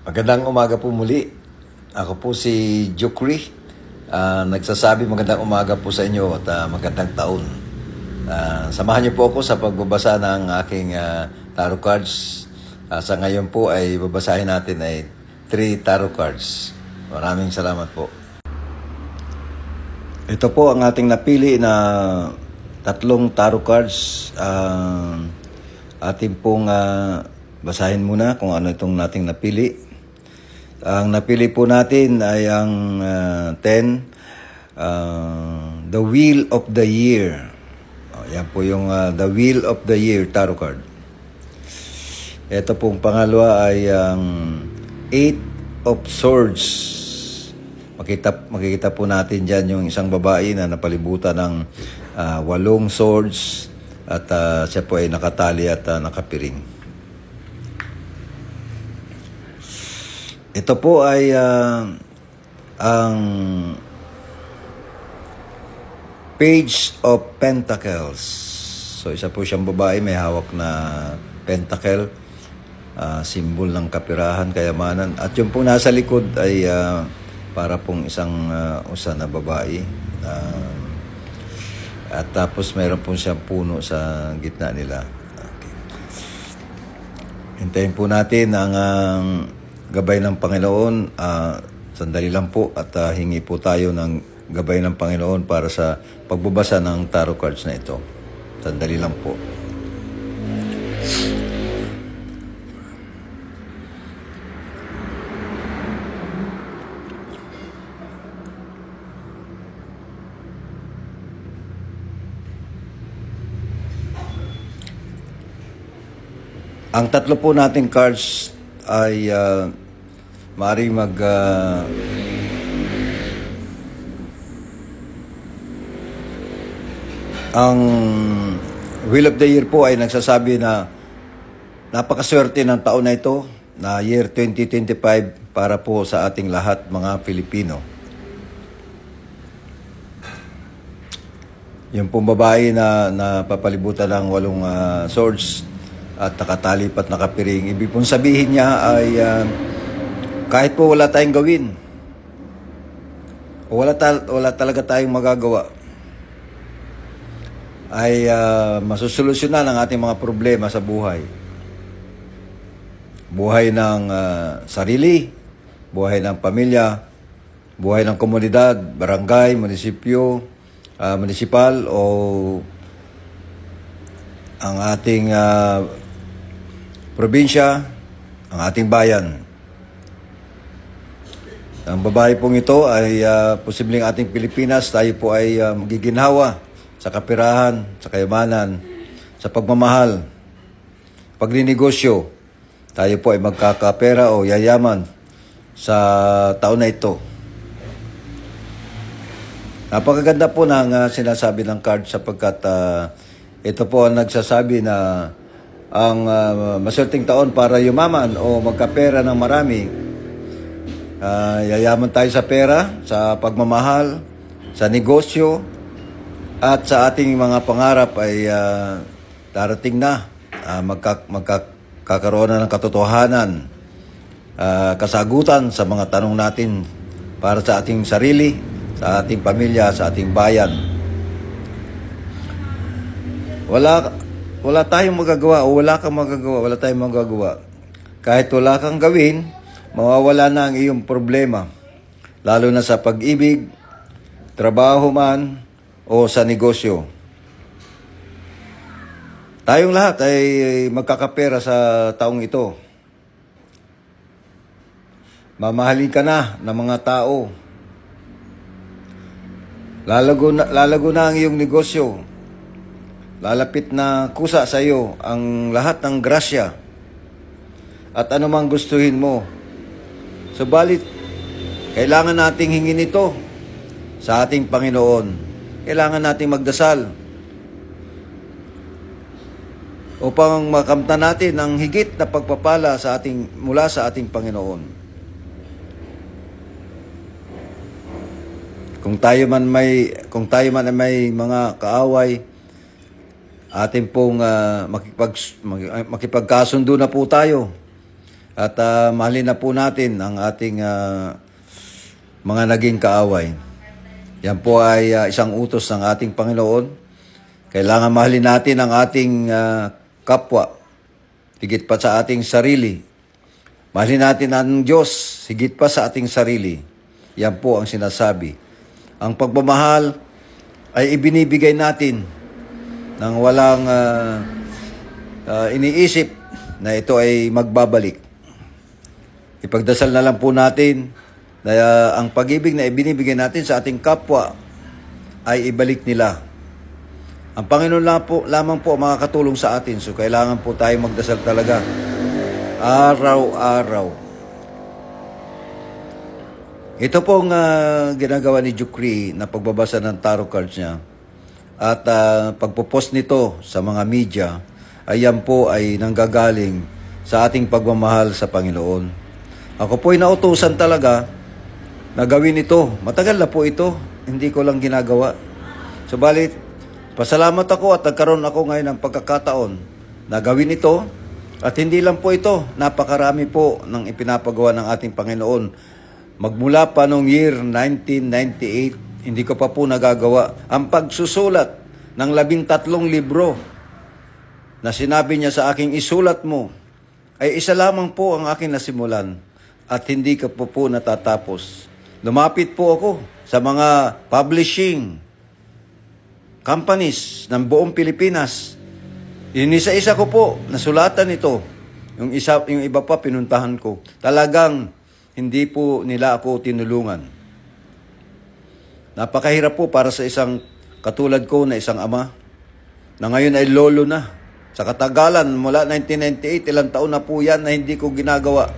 Magandang umaga po muli. Ako po si Jukri. Nagsasabi magandang umaga po sa inyo at magandang taon. Samahan niyo po ako sa pagbabasa ng aking tarot cards. Sa ngayon po ay babasahin natin ay 3 tarot cards. Maraming salamat po. Ito po ang ating napili na 3 tarot cards. Ating pong basahin muna kung ano itong nating napili. Ang napili po natin ay ang 10, The Wheel of the Year. Yan po yung The Wheel of the Year tarot card. Ito pong pangalawa ay ang 8 of Swords. Makikita po natin dyan yung isang babae na napalibutan ng 8 swords at siya po ay nakatali at nakapiring. Ito po ay ang Page of Pentacles. So isa po siyang babae, may hawak na pentacle, simbol ng kapirahan, kayamanan. At yung po nasa likod ay para pong isang usa na babae. At tapos mayroon po siyang puno sa gitna nila. Okay. Hintayin po natin ang gabay ng Panginoon. Sandali lang po at hingi po tayo ng gabay ng Panginoon para sa pagbabasa ng tarot cards na ito. Sandali lang po. Ang tatlo po nating cards ay maaaring ang Wheel of the Year po ay nagsasabi na napakaswerte ng taon na ito, na year 2025 para po sa ating lahat mga Pilipino. Yung pong babae na papalibutan ng 8 swords at nakatalip at nakapiring, ibig pong sabihin niya ay kahit po wala tayong gawin o wala talaga tayong magagawa, ay masusolusyonan ang ating mga problema sa buhay. Buhay ng sarili, buhay ng pamilya, buhay ng komunidad, barangay, munisipyo, munisipal o ang ating probinsya, ang ating bayan. Ang babae pong ito ay posibleng ating Pilipinas. Tayo po ay magiginhawa sa kapirahan, sa kayamanan, sa pagmamahal, pagninegosyo. Tayo po ay magkakapera o yayaman sa taon na ito. Napakaganda po ng sinasabi ng card sapagkat ito po ang nagsasabi na ang maswerteng taon para yumaman o magkapera ng marami. Yayaman tayo sa pera, sa pagmamahal, sa negosyo, at sa ating mga pangarap ay darating na. Magkakaroon na ng katotohanan, kasagutan sa mga tanong natin para sa ating sarili, sa ating pamilya, sa ating bayan. Wala tayong magagawa o wala kang magagawa, wala tayong magagawa. Kahit wala kang gawin, mawawala na ang iyong problema. Lalo na sa pag-ibig, trabaho man, o sa negosyo. Tayong lahat ay magkakapera sa taong ito. Mamahalin ka na ng mga tao. Lalago na ang iyong negosyo. Lalapit na kusa sa iyo ang lahat ng grasya at anumang gustuhin mo. Subalit, kailangan nating hingin ito sa ating Panginoon. Kailangan nating magdasal upang makamtan natin ang higit na pagpapala mula sa ating Panginoon. Kung tayo man ay may mga kaaway, atin pong makipagkasundo na po tayo At mahalin na po natin ang ating mga naging kaaway. Yan po ay isang utos ng ating Panginoon. Kailangan mahalin natin ang ating kapwa, higit pa sa ating sarili. Mahalin natin ang Diyos, higit pa sa ating sarili. Yan po ang sinasabi. Ang pagmamahal ay ibinibigay natin nang walang iniisip na ito ay magbabalik. Ipagdasal na lang po natin na ang pag-ibig na ibinibigay natin sa ating kapwa ay ibalik nila. Ang Panginoon lamang po makakatulong sa atin. So kailangan po tayo magdasal talaga. Araw-araw. Ito pong ginagawa ni Jukri na pagbabasa ng tarot cards niya. At pagpopost nito sa mga media, ay yan po ay nanggagaling sa ating pagmamahal sa Panginoon. Ako po'y nautusan talaga na gawin ito. Matagal na po ito. Hindi ko lang ginagawa. Subalit, pasalamat ako at nagkaroon ako ngayon ng pagkakataon na gawin ito. At hindi lang po ito. Napakarami po ng ipinapagawa ng ating Panginoon. Magmula pa noong year 1998, hindi ko pa po nagagawa. Ang pagsusulat ng 13 libro na sinabi niya sa aking isulat mo, ay isa lamang po ang aking nasimulan. At hindi ka po natatapos. Lumapit po ako sa mga publishing companies ng buong Pilipinas. Inisa-isa ko po, nasulatan ito. Yung iba pa pinuntahan ko. Talagang hindi po nila ako tinulungan. Napakahirap po para sa isang katulad ko na isang ama na ngayon ay lolo na. Sa katagalan, mula 1998, ilang taon na po yan na hindi ko ginagawa.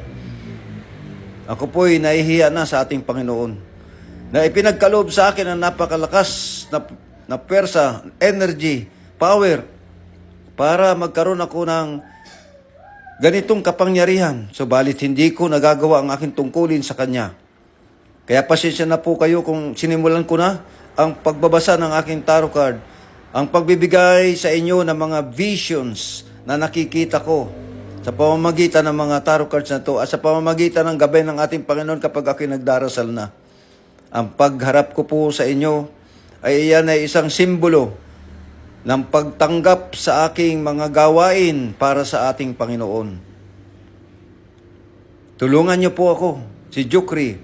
Ako po'y nahihiya na sa ating Panginoon na ipinagkaloob sa akin ang napakalakas na pwersa, energy, power para magkaroon ako ng ganitong kapangyarihan. Subalit hindi ko nagagawa ang aking tungkulin sa Kanya. Kaya pasensya na po kayo kung sinimulan ko na ang pagbabasa ng aking tarot card, ang pagbibigay sa inyo ng mga visions na nakikita ko sa pamamagitan ng mga tarot cards na to at sa pamamagitan ng gabay ng ating Panginoon kapag ako'y nagdarasal na. Ang pagharap ko po sa inyo ay iyan ay isang simbolo ng pagtanggap sa aking mga gawain para sa ating Panginoon. Tulungan niyo po ako, si Jukri.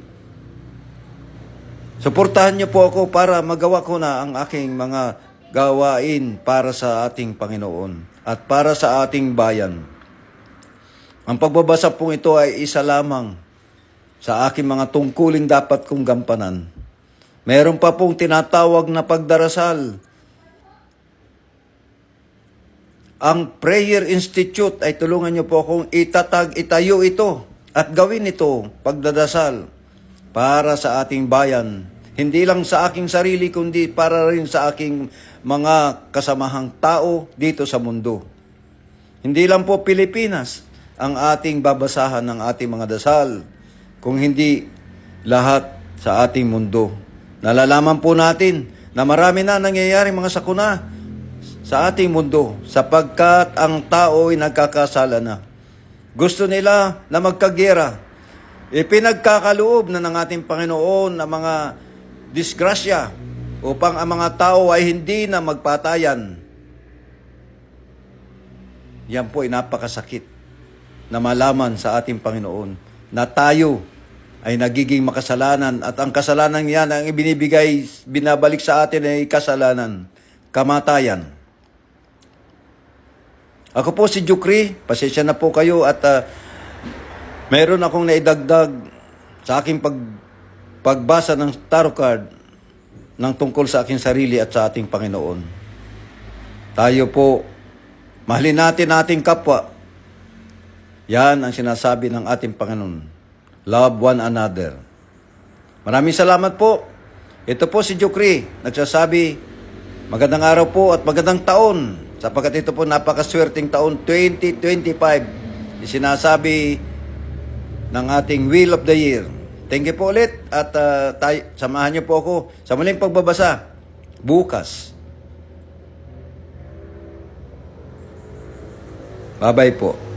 Suportahan niyo po ako para magawa ko na ang aking mga gawain para sa ating Panginoon at para sa ating bayan. Ang pagbabasa pong ito ay isa lamang sa aking mga tungkuling dapat kong gampanan. Meron pa pong tinatawag na pagdarasal. Ang Prayer Institute ay tulungan niyo po akong itayo ito at gawin ito, pagdadasal, para sa ating bayan. Hindi lang sa aking sarili, kundi para rin sa aking mga kasamahang tao dito sa mundo. Hindi lang po Pilipinas ang ating babasahan ng ating mga dasal, kung hindi lahat sa ating mundo. Nalalaman po natin na marami na nangyayari mga sakuna sa ating mundo sapagkat ang tao ay nagkakasala na. Gusto nila na magkagera. Ipinagkakaloob na ng ating Panginoon na mga disgrasya upang ang mga tao ay hindi na magpatayan. Yan po ay napakasakit na malaman sa ating Panginoon na tayo ay nagiging makasalanan at ang kasalanan yan ang binabalik sa atin ay kasalanan, kamatayan. Ako po si Jukri, pasensya na po kayo at mayroon akong naidagdag sa aking pagbasa ng tarot card ng tungkol sa aking sarili at sa ating Panginoon. Tayo po, mahalin natin ating kapwa. Yan ang sinasabi ng ating Panginoon. Love one another. Maraming salamat po. Ito po si Jukri, nagsasabi, magandang araw po at magandang taon. Sapagkat ito po napakaswerteng taon 2025. Sinasabi ng ating Wheel of the Year. Thank you po ulit at samahan niyo po ako sa muling pagbabasa bukas. Bye-bye po.